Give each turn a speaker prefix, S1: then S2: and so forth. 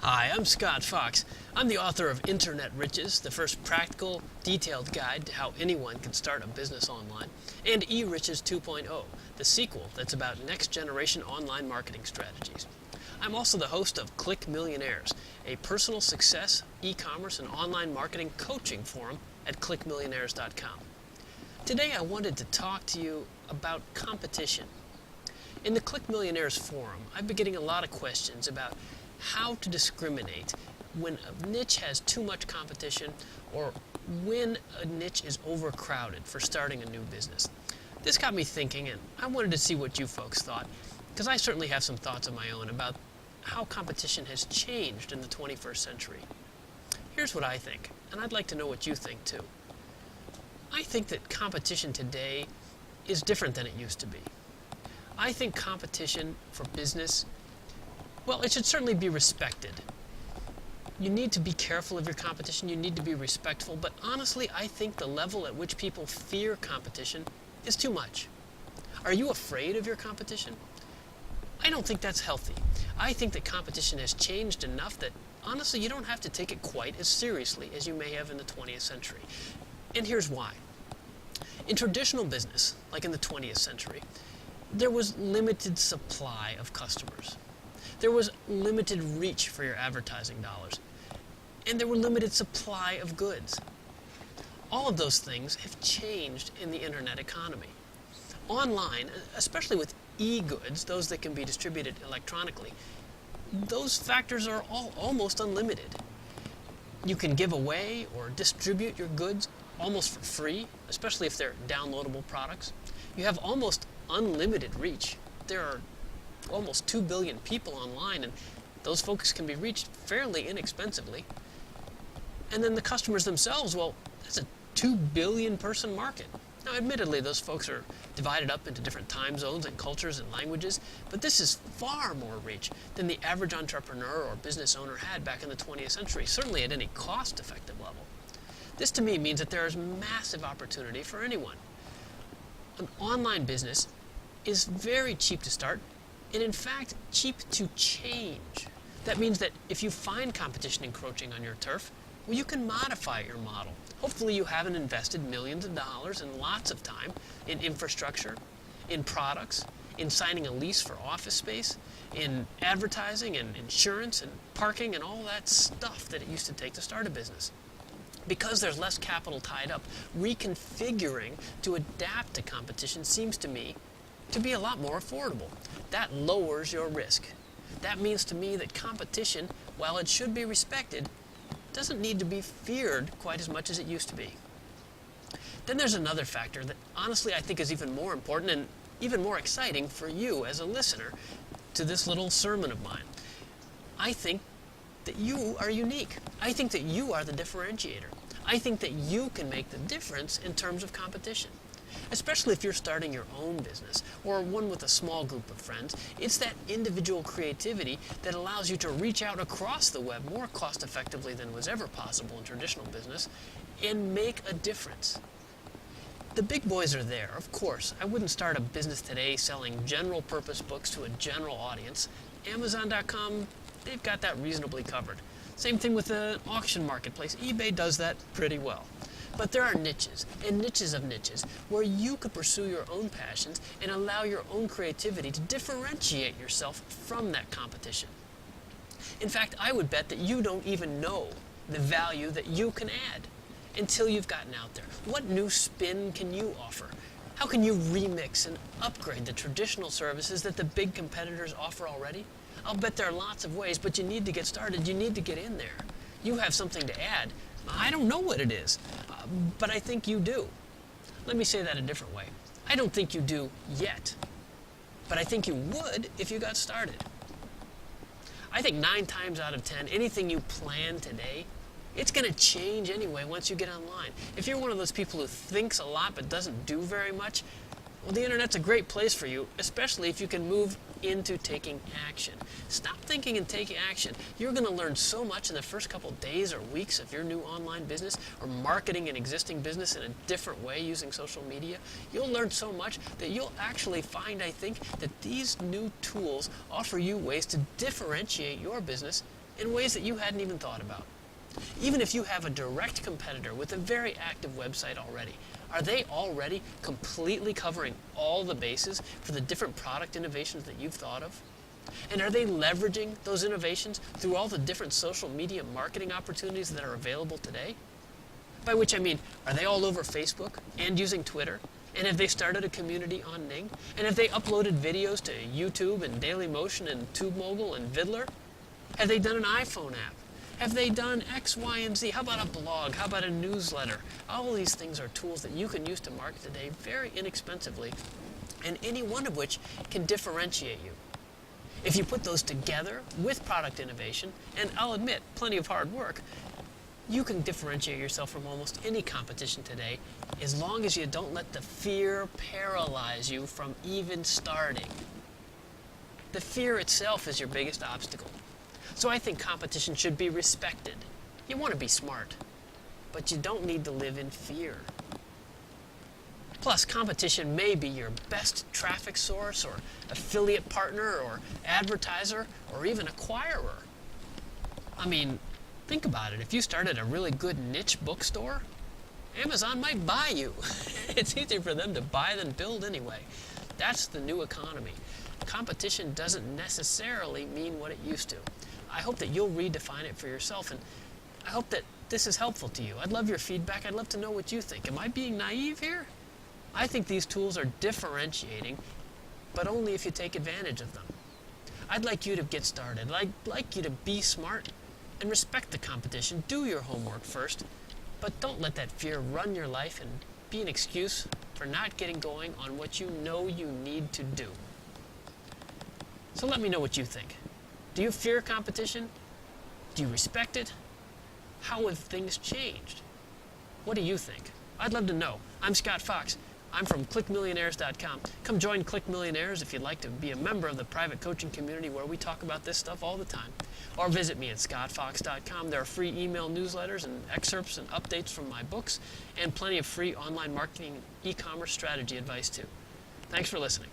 S1: Hi, I'm Scott Fox. I'm the author of Internet Riches, the first practical, detailed guide to how anyone can start a business online, and E-Riches 2.0, the sequel that's about next-generation online marketing strategies. I'm also the host of Click Millionaires, a personal success, e-commerce, and online marketing coaching forum at clickmillionaires.com. Today I wanted to talk to you about competition. In the Click Millionaires forum, I've been getting a lot of questions about how to discriminate when a niche has too much competition or when a niche is overcrowded for starting a new business. This got me thinking, and I wanted to see what you folks thought, because I certainly have some thoughts of my own about how competition has changed in the 21st century. Here's what I think, and I'd like to know what you think too. I think that competition today is different than it used to be. I think competition for business, well, it should certainly be respected. You need to be careful of your competition, you need to be respectful, but honestly, I think the level at which people fear competition is too much. Are you afraid of your competition? I don't think that's healthy. I think that competition has changed enough that, honestly, you don't have to take it quite as seriously as you may have in the 20th century. And here's why. In traditional business, like in the 20th century, there was limited supply of customers. There was limited reach for your advertising dollars. And there were limited supply of goods. All of those things have changed in the internet economy. Online, especially with e-goods, those that can be distributed electronically, those factors are all almost unlimited. You can give away or distribute your goods almost for free, especially if they're downloadable products. You have almost unlimited reach. There are almost 2 billion people online, and those folks can be reached fairly inexpensively. And then the customers themselves, well, that's a 2 billion person market. Now, admittedly, those folks are divided up into different time zones and cultures and languages, but this is far more reach than the average entrepreneur or business owner had back in the 20th century, certainly at any cost-effective level. This, to me, means that there is massive opportunity for anyone. An online business is very cheap to start, and in fact, cheap to change. That means that if you find competition encroaching on your turf, well, you can modify your model. Hopefully you haven't invested millions of dollars and lots of time in infrastructure, in products, in signing a lease for office space, in advertising and insurance and parking and all that stuff that it used to take to start a business. Because there's less capital tied up, reconfiguring to adapt to competition seems to me to be a lot more affordable. That lowers your risk. That means to me that competition, while it should be respected, doesn't need to be feared quite as much as it used to be. Then there's another factor that honestly I think is even more important and even more exciting for you as a listener to this little sermon of mine. I think that you are unique. I think that you are the differentiator. I think that you can make the difference in terms of competition. Especially if you're starting your own business or one with a small group of friends, it's that individual creativity that allows you to reach out across the web more cost effectively than was ever possible in traditional business and make a difference. The big boys are there, of course. I wouldn't start a business today selling general purpose books to a general audience. Amazon.com, they've got that reasonably covered. Same thing with the auction marketplace. eBay does that pretty well. But there are niches, and niches of niches, where you could pursue your own passions and allow your own creativity to differentiate yourself from that competition. In fact, I would bet that you don't even know the value that you can add until you've gotten out there. What new spin can you offer? How can you remix and upgrade the traditional services that the big competitors offer already? I'll bet there are lots of ways, but you need to get started. You need to get in there. You have something to add. I don't know what it is, but I think you do. Let me say that a different way. I don't think you do yet, but I think you would if you got started. I think 9 times out of 10, anything you plan today, it's going to change anyway once you get online. If you're one of those people who thinks a lot but doesn't do very much, well, the internet's a great place for you, especially if you can move into taking action. Stop thinking and take action. You're going to learn so much in the first couple days or weeks of your new online business or marketing an existing business in a different way using social media. You'll learn so much that you'll actually find, I think, that these new tools offer you ways to differentiate your business in ways that you hadn't even thought about. Even if you have a direct competitor with a very active website already, are they already completely covering all the bases for the different product innovations that you've thought of? And are they leveraging those innovations through all the different social media marketing opportunities that are available today? By which I mean, are they all over Facebook and using Twitter? And have they started a community on Ning? And have they uploaded videos to YouTube and Dailymotion and TubeMogul and Vidler? Have they done an iPhone app? Have they done X, Y, and Z? How about a blog? How about a newsletter? All of these things are tools that you can use to market today very inexpensively, and any one of which can differentiate you. If you put those together with product innovation, and I'll admit, plenty of hard work, you can differentiate yourself from almost any competition today as long as you don't let the fear paralyze you from even starting. The fear itself is your biggest obstacle. So I think competition should be respected. You want to be smart, but you don't need to live in fear. Plus, competition may be your best traffic source or affiliate partner or advertiser or even acquirer. I mean, think about it. If you started a really good niche bookstore, Amazon might buy you. It's easier for them to buy than build anyway. That's the new economy. Competition doesn't necessarily mean what it used to. I hope that you'll redefine it for yourself, and I hope that this is helpful to you. I'd love your feedback. I'd love to know what you think. Am I being naive here? I think these tools are differentiating, but only if you take advantage of them. I'd like you to get started. I'd like you to be smart and respect the competition. Do your homework first, but don't let that fear run your life and be an excuse for not getting going on what you know you need to do. So let me know what you think. Do you fear competition? Do you respect it? How have things changed? What do you think? I'd love to know. I'm Scott Fox. I'm from ClickMillionaires.com. Come join Click Millionaires if you'd like to be a member of the private coaching community where we talk about this stuff all the time. Or visit me at scottfox.com. There are free email newsletters and excerpts and updates from my books and plenty of free online marketing and e-commerce strategy advice too. Thanks for listening.